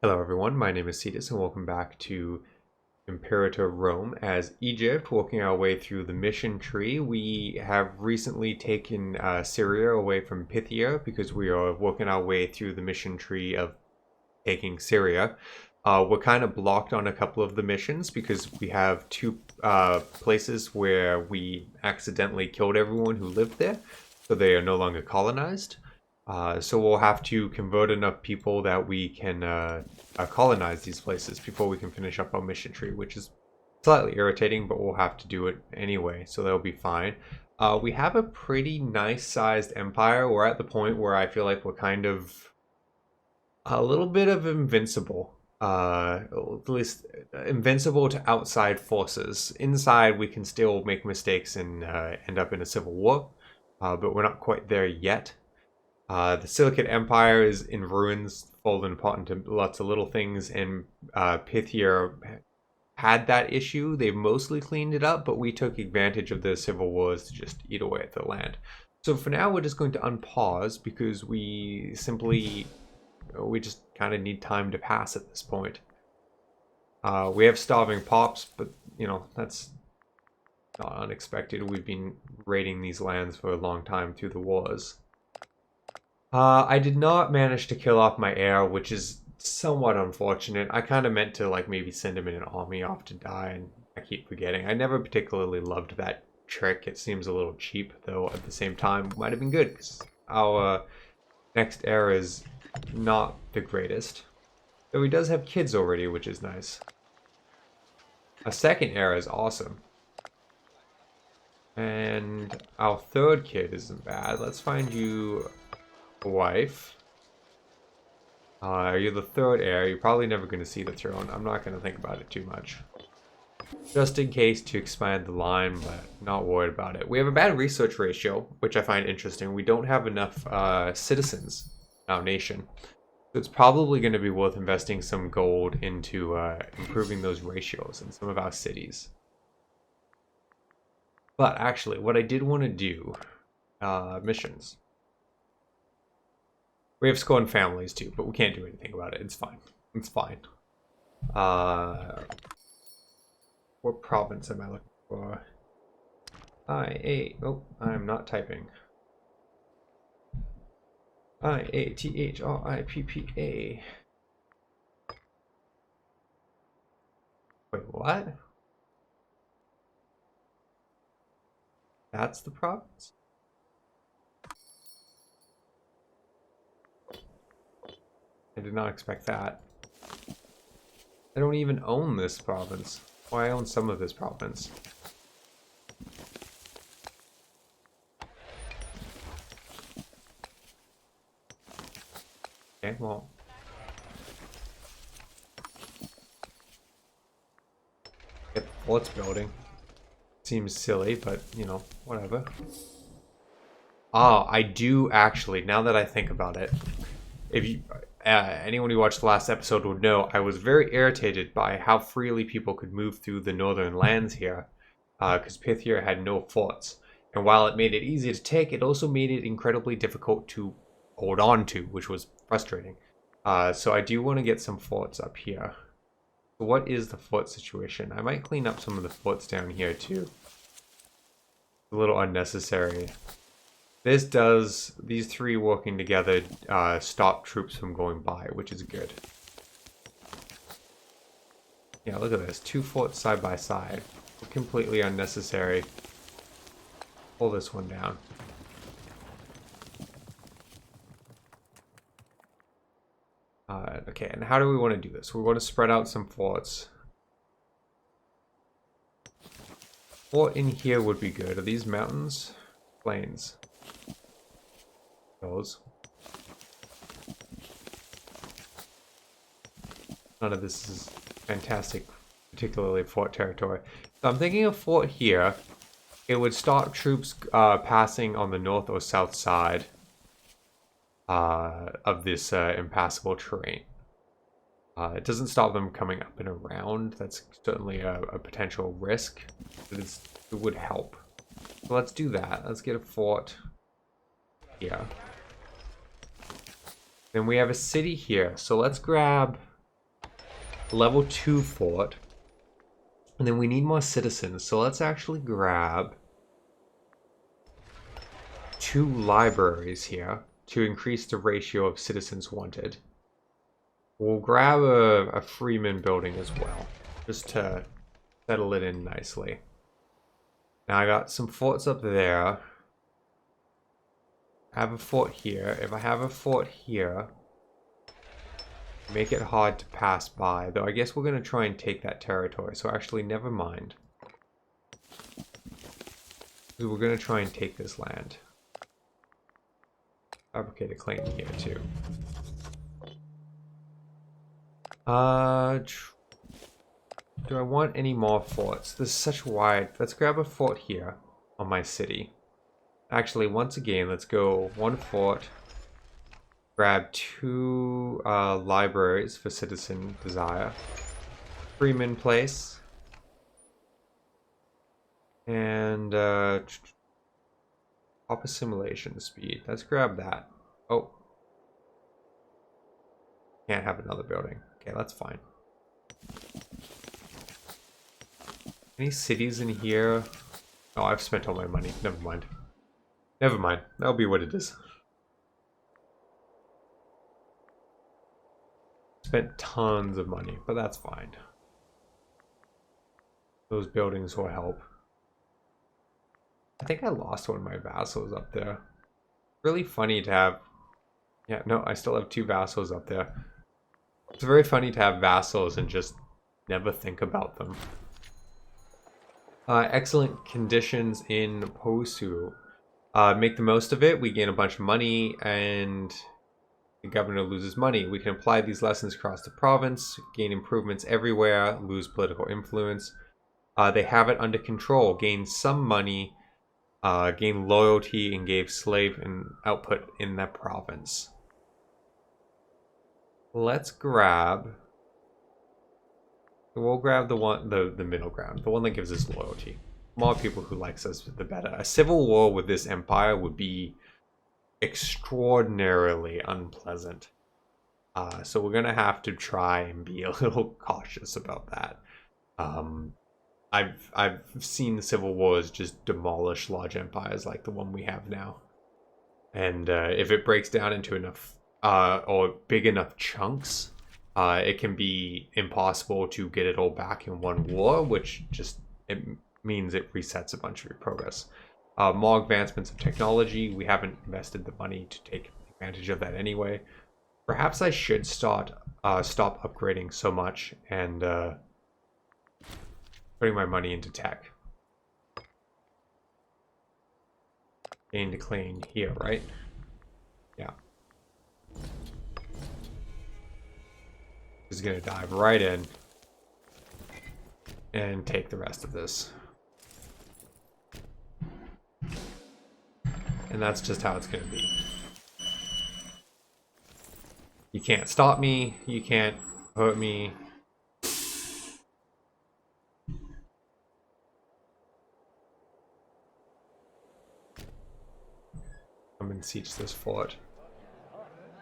Hello everyone, my name is Cetus and welcome back to Imperator Rome as Egypt, working our way through the mission tree. We have recently taken Syria away from Pythia because we are working our way through the mission tree of taking Syria. We're kind of blocked on a couple of the missions because we have two places where we accidentally killed everyone who lived there, so they are no longer colonized. So we'll have to convert enough people that we can colonize these places before we can finish up our mission tree, which is slightly irritating, but we'll have to do it anyway, so that'll be fine. We have a pretty nice sized empire. We're at the point where I feel like we're kind of a little bit of invincible. At least invincible to outside forces. Inside, we can still make mistakes and end up in a civil war, but we're not quite there yet. The Silicate Empire is in ruins, fallen apart into lots of little things, and Pythia had that issue. They've mostly cleaned it up, but we took advantage of the civil wars to just eat away at the land. So for now, we're just going to unpause because we just kind of need time to pass at this point. We have starving pops, but that's not unexpected. We've been raiding these lands for a long time through the wars. I did not manage to kill off my heir, which is somewhat unfortunate. I kind of meant to maybe send him in an army off to die, and I keep forgetting. I never particularly loved that trick. It seems a little cheap, though at the same time might have been good, because our next heir is not the greatest. Though he does have kids already, which is nice. A second heir is awesome. And our third kid isn't bad. Let's find you a wife. You're the third heir. You're probably never going to see the throne. I'm not going to think about it too much. Just in case to expand the line, but not worried about it. We have a bad research ratio, which I find interesting. We don't have enough citizens in our nation. So it's probably going to be worth investing some gold into improving those ratios in some of our cities. But actually, what I did want to do, missions. We have scorned families too, but we can't do anything about it. It's fine. It's fine. What province am I looking for? Oh, I'm not typing. IATHRIPPA. Wait, what? That's the province? I did not expect that. I don't even own this province. Well, I own some of this province. Okay, well. Get the forts building. Seems silly, but, whatever. I do actually, now that I think about it, if you... anyone who watched the last episode would know I was very irritated by how freely people could move through the northern lands here, because Pythia had no forts. And while it made it easy to take, it also made it incredibly difficult to hold on to, which was frustrating. So I do want to get some forts up here. So what is the fort situation? I might clean up some of the forts down here too. A little unnecessary. This does, these three working together stop troops from going by, which is good. Yeah, look at this. 2 forts side by side. Completely unnecessary. Pull this one down. Okay, and how do we want to do this? We want to spread out some forts. Fort in here would be good. Are these mountains? Plains. Those. None of this is fantastic, particularly fort territory. So I'm thinking a fort here. It would stop troops passing on the north or south side of this impassable terrain. It doesn't stop them coming up and around. That's certainly a potential risk, but it would help. So let's do that. Let's get a fort here. Then we have a city here. So let's grab level 2 fort. And then we need more citizens. So let's actually grab 2 libraries here to increase the ratio of citizens wanted. We'll grab a freeman building as well, just to settle it in nicely. Now I got some forts up there. I have a fort here. If I have a fort here, make it hard to pass by. Though I guess we're going to try and take that territory. So actually, never mind. We're going to try and take this land. Fabricate a claim here too. Do I want any more forts? This is such wide. Let's grab a fort here on my city. Actually, once again, let's go 1 fort. Grab 2 libraries for citizen desire. Freeman place. And pop assimilation speed. Let's grab that. Oh. Can't have another building. Okay, that's fine. Any cities in here? Oh, I've spent all my money. Never mind. Never mind. That'll be what it is. Spent tons of money, but that's fine. Those buildings will help. I think I lost one of my vassals up there. Really funny to have... Yeah, no, I still have 2 vassals up there. It's very funny to have vassals and just never think about them. Excellent conditions in Posu. Make the most of it. We gain a bunch of money and the governor loses money. We can apply these lessons across the province, gain improvements everywhere, lose political influence. They have it under control, gain some money, gain loyalty, and gave slave and output in that province. Let's grab... We'll grab the middle ground, the one that gives us loyalty. The more people who likes us, the better. A civil war with this empire would be extraordinarily unpleasant. So we're gonna have to try and be a little cautious about that. I've seen civil wars just demolish large empires like the one we have now, and if it breaks down into enough or big enough chunks, it can be impossible to get it all back in one war, which just it means it resets a bunch of your progress. More advancements of technology. We haven't invested the money to take advantage of that anyway. Perhaps I should stop upgrading so much and putting my money into tech. Gain to claim here, right? Yeah. Just gonna dive right in and take the rest of this. And that's just how it's gonna be. You can't stop me, you can't hurt me. I'm gonna siege this fort.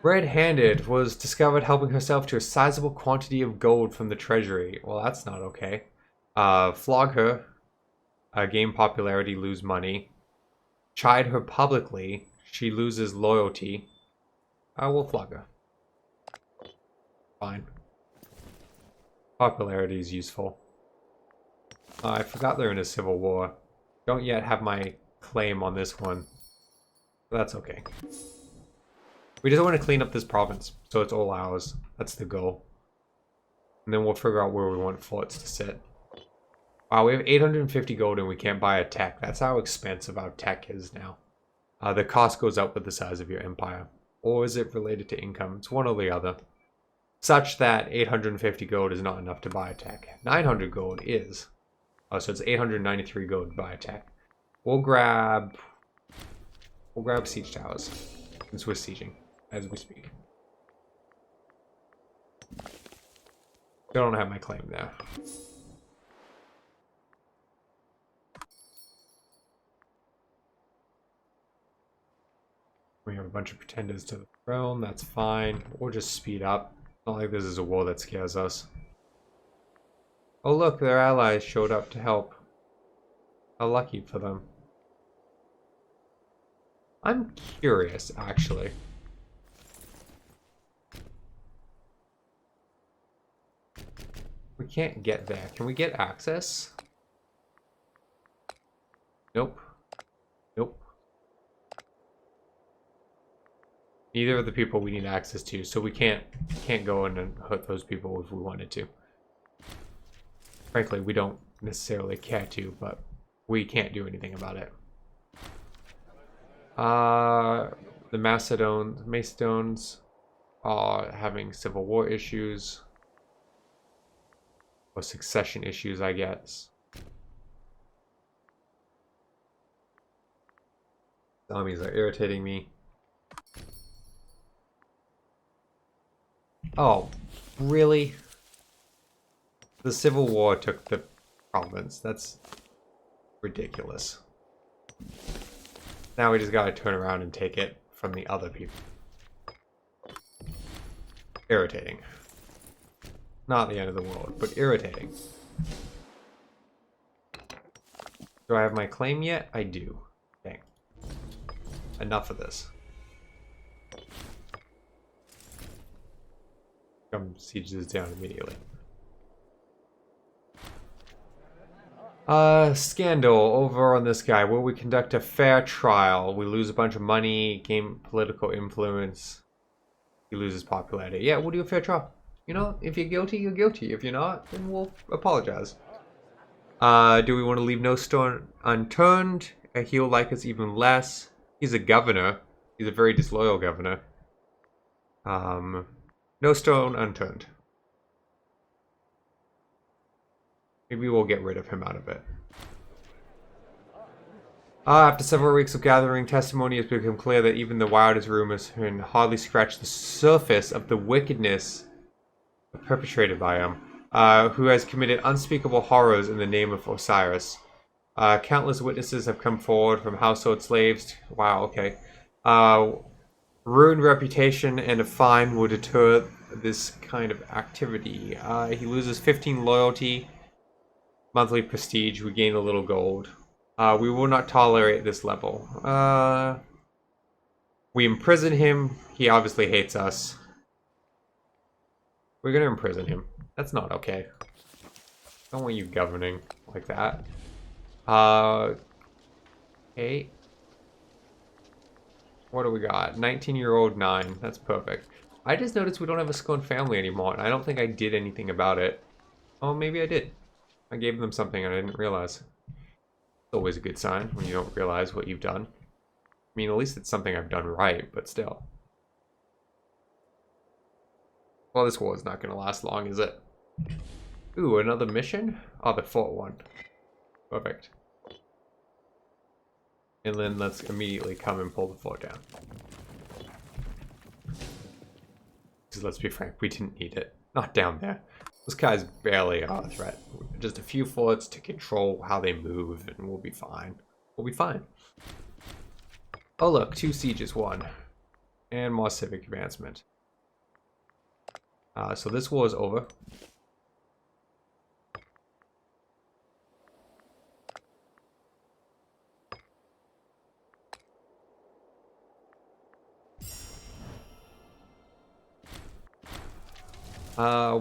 Red-handed was discovered helping herself to a sizable quantity of gold from the treasury. Well, that's not okay. Flog her. Gain popularity, lose money. Chide her publicly. She loses loyalty. We'll flog her. Fine. Popularity is useful. I forgot they're in a civil war. Don't yet have my claim on this one. But that's okay. We just want to clean up this province, so it's all ours. That's the goal. And then we'll figure out where we want forts to sit. Wow, we have 850 gold and we can't buy a tech. That's how expensive our tech is now. The cost goes up with the size of your empire. Or is it related to income? It's one or the other. Such that 850 gold is not enough to buy a tech. 900 gold is. So it's 893 gold to buy a tech. We'll grab siege towers, since we're sieging as we speak. Still don't have my claim there. We have a bunch of pretenders to the throne, that's fine. We'll just speed up. Not like this is a war that scares us. Oh look, their allies showed up to help. How lucky for them. I'm curious, actually. We can't get there. Can we get access? Nope. Nope. Neither of the people we need access to, so we can't go in and hurt those people if we wanted to. Frankly, we don't necessarily care to, but we can't do anything about it. The Macedones are having civil war issues. Or succession issues, I guess. Zombies are irritating me. Oh, really? The Civil War took the province. That's ridiculous. Now we just gotta turn around and take it from the other people. Irritating. Not the end of the world, but irritating. Do I have my claim yet? I do. Dang. Enough of this. Come siege this down immediately. Scandal over on this guy. Will we conduct a fair trial? We lose a bunch of money, gain political influence. He loses popularity. Yeah, we'll do a fair trial. You know, if you're guilty, you're guilty. If you're not, then we'll apologize. Do we want to leave no stone unturned? He'll like us even less. He's a governor. He's a very disloyal governor. No stone unturned. Maybe we'll get rid of him out of it. After several weeks of gathering testimony, it's become clear that even the wildest rumors can hardly scratch the surface of the wickedness perpetrated by him, who has committed unspeakable horrors in the name of Osiris. Countless witnesses have come forward, from household slaves. Wow, okay. Ruined reputation and a fine will deter this kind of activity. He loses 15 loyalty, monthly prestige. We gain a little gold. We will not tolerate this level. We imprison him. He obviously hates us. We're gonna imprison him. That's not okay. I don't want you governing like that. Okay. What do we got? 19-year-old 9. That's perfect. I just noticed we don't have a Scone family anymore, and I don't think I did anything about it. Oh, maybe I did. I gave them something and I didn't realize. It's always a good sign when you don't realize what you've done. I mean, at least it's something I've done right, but still. Well, this war is not going to last long, is it? Ooh, another mission? Oh, the fort one. Perfect. And then let's immediately come and pull the fort down. Because let's be frank, we didn't need it. Not down there. This guy's barely a threat. Just a few forts to control how they move, and we'll be fine. We'll be fine. Oh look, 2 sieges won. And more civic advancement. So this war is over.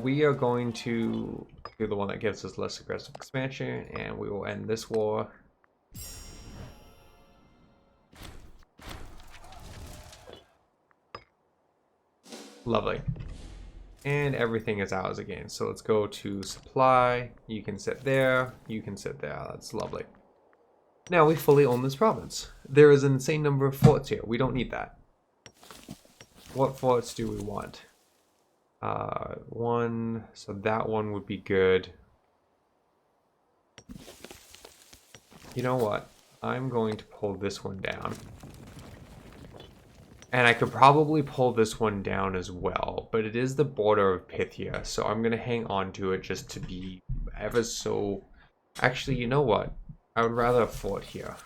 We are going to do the one that gives us less aggressive expansion, and we will end this war. Lovely. And everything is ours again. So let's go to supply. You can sit there. You can sit there. That's lovely. Now we fully own this province. There is an insane number of forts here. We don't need that. What forts do we want? One. So that one would be good. You know what? I'm going to pull this one down. And I could probably pull this one down as well, but it is the border of Pythia, so I'm going to hang on to it just to be ever so... Actually, you know what? I would rather a fort here.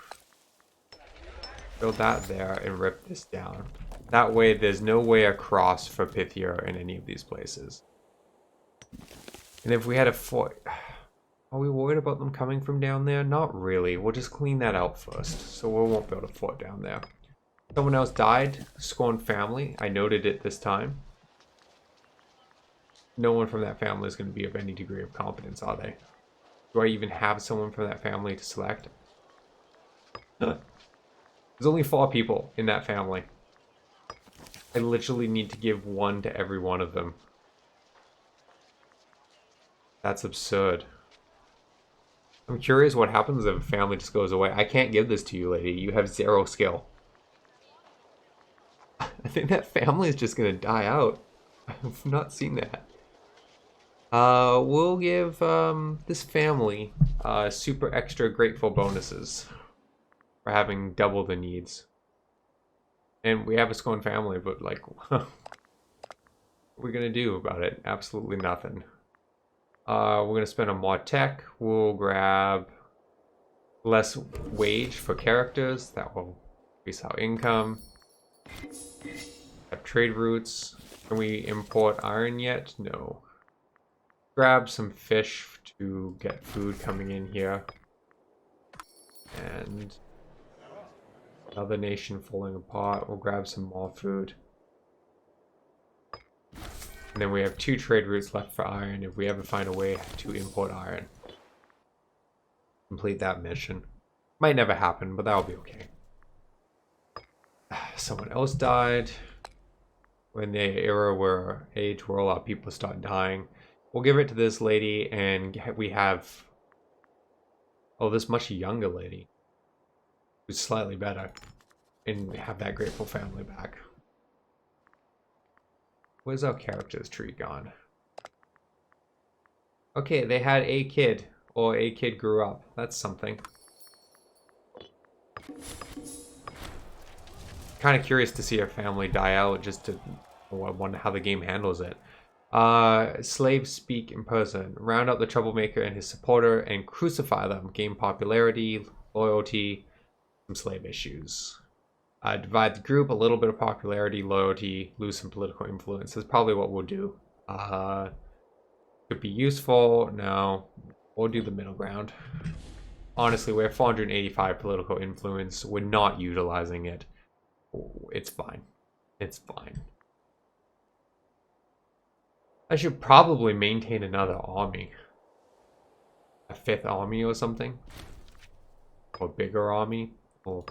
Build that there and rip this down. That way, there's no way across for Pythia in any of these places. And if we had a fort... Are we worried about them coming from down there? Not really. We'll just clean that out first, so we won't build a fort down there. Someone else died. Scorned family. I noted it this time. No one from that family is going to be of any degree of competence, are they? Do I even have someone from that family to select? There's only 4 people in that family. I literally need to give one to every one of them. That's absurd. I'm curious what happens if a family just goes away. I can't give this to you, lady. You have 0 skill. I think that family is just going to die out. I've not seen that. We'll give this family super extra grateful bonuses for having double the needs. And we have a Scone family, but like, what are we gonna do about it? Absolutely nothing. We're gonna spend on more tech. We'll grab less wage for characters. That will increase our income. Have trade routes. Can we import iron yet? No. Grab some fish to get food coming in here. And another nation falling apart. We'll grab some more food. And then we have 2 trade routes left for iron if we ever find a way to import iron. Complete that mission. Might never happen, but that'll be okay. Someone else died. When the era where age where a lot of people start dying. We'll give it to this lady, and we have... Oh, this much younger lady. Who's slightly better. And have that grateful family back. Where's our characters tree gone? Okay, they had a kid. Or a kid grew up. That's something. Kind of curious to see a family die out, just to wonder how the game handles it. Slaves speak in person. Round up the troublemaker and his supporter and crucify them. Gain popularity, loyalty, some slave issues. Divide the group, a little bit of popularity, loyalty, lose some political influence. That's probably what we'll do. Could be useful. No, we'll do the middle ground. Honestly, we have 485 political influence. We're not utilizing it. It's fine. It's fine. I should probably maintain another army. A 5th army or something. Or a bigger army. Or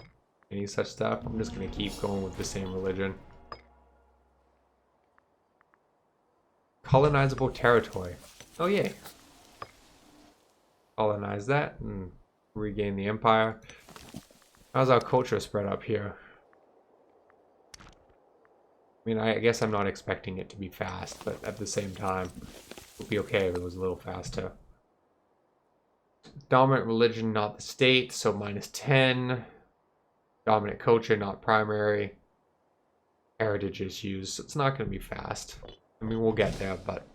any such stuff. I'm just going to keep going with the same religion. Colonizable territory. Oh, yay. Colonize that and regain the empire. How's our culture spread up here? I mean, I guess I'm not expecting it to be fast, but at the same time, it would be okay if it was a little faster. Dominant religion, not the state, so -10. Dominant culture, not primary. Heritage issues, so it's not going to be fast. I mean, we'll get there, but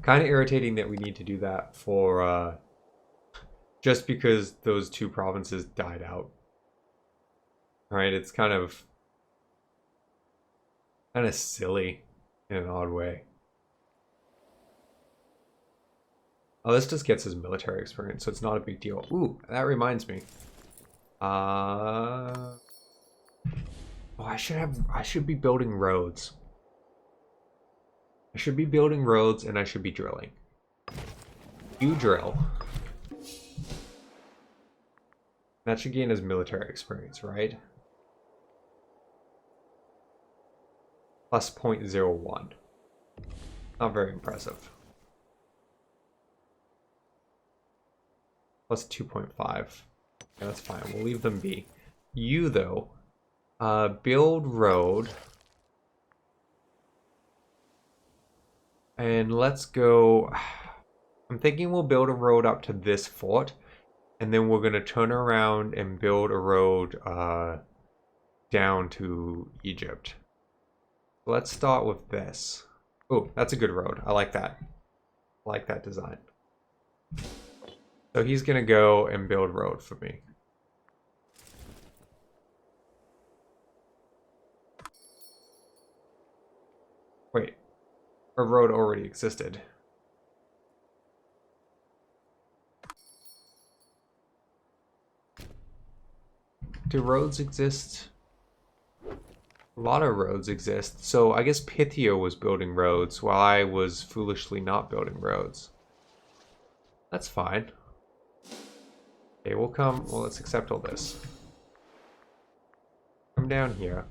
kind of irritating that we need to do that for just because those 2 provinces died out. Right? It's kind of silly in an odd way. Oh, this just gets his military experience, so it's not a big deal. Ooh, that reminds me. Oh, I should be building roads. I should be building roads and I should be drilling. You drill. That should gain his military experience, right? Plus 0.01. Not very impressive. Plus 2.5. Yeah, that's fine. We'll leave them be. You, though, build road. And let's go... I'm thinking we'll build a road up to this fort. And then we're going to turn around and build a road down to Egypt. Let's start with this. Oh, that's a good road. I like that. I like that design. So he's going to go and build road for me. Wait. A road already existed. do roads exist? A lot of roads exist. So I guess Pythia was building roads while I was foolishly not building roads. That's fine. Okay, well, let's accept all this. Come down here.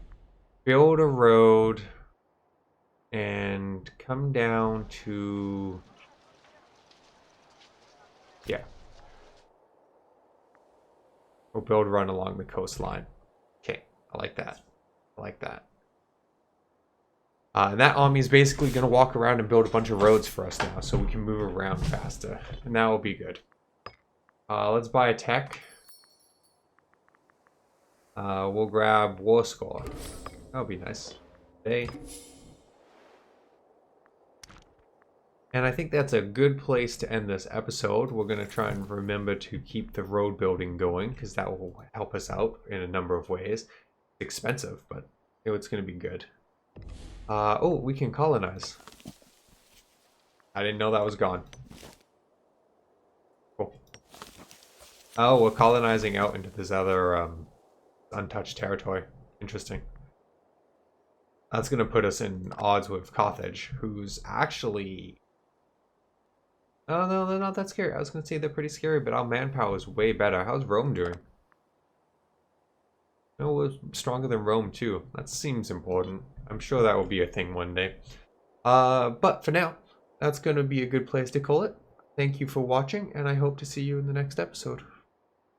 Build a road and come down to... Yeah. We'll build a run along the coastline. Okay, I like that. I like that. And that army is basically going to walk around and build a bunch of roads for us now so we can move around faster. And that will be good. Let's buy a tech. We'll grab War Score. That'll be nice. Hey. And I think that's a good place to end this episode. We're going to try and remember to keep the road building going because that will help us out in a number of ways. It's expensive, but it's going to be good. Oh, we can colonize. I didn't know that was gone. Cool. Oh, we're colonizing out into this other untouched territory. Interesting. That's going to put us in odds with Carthage, who's actually... Oh, no, they're not that scary. I was going to say they're pretty scary, but our manpower is way better. How's Rome doing? No, we're stronger than Rome, too. That seems important. I'm sure that will be a thing one day. But for now, that's going to be a good place to call it. Thank you for watching, and I hope to see you in the next episode.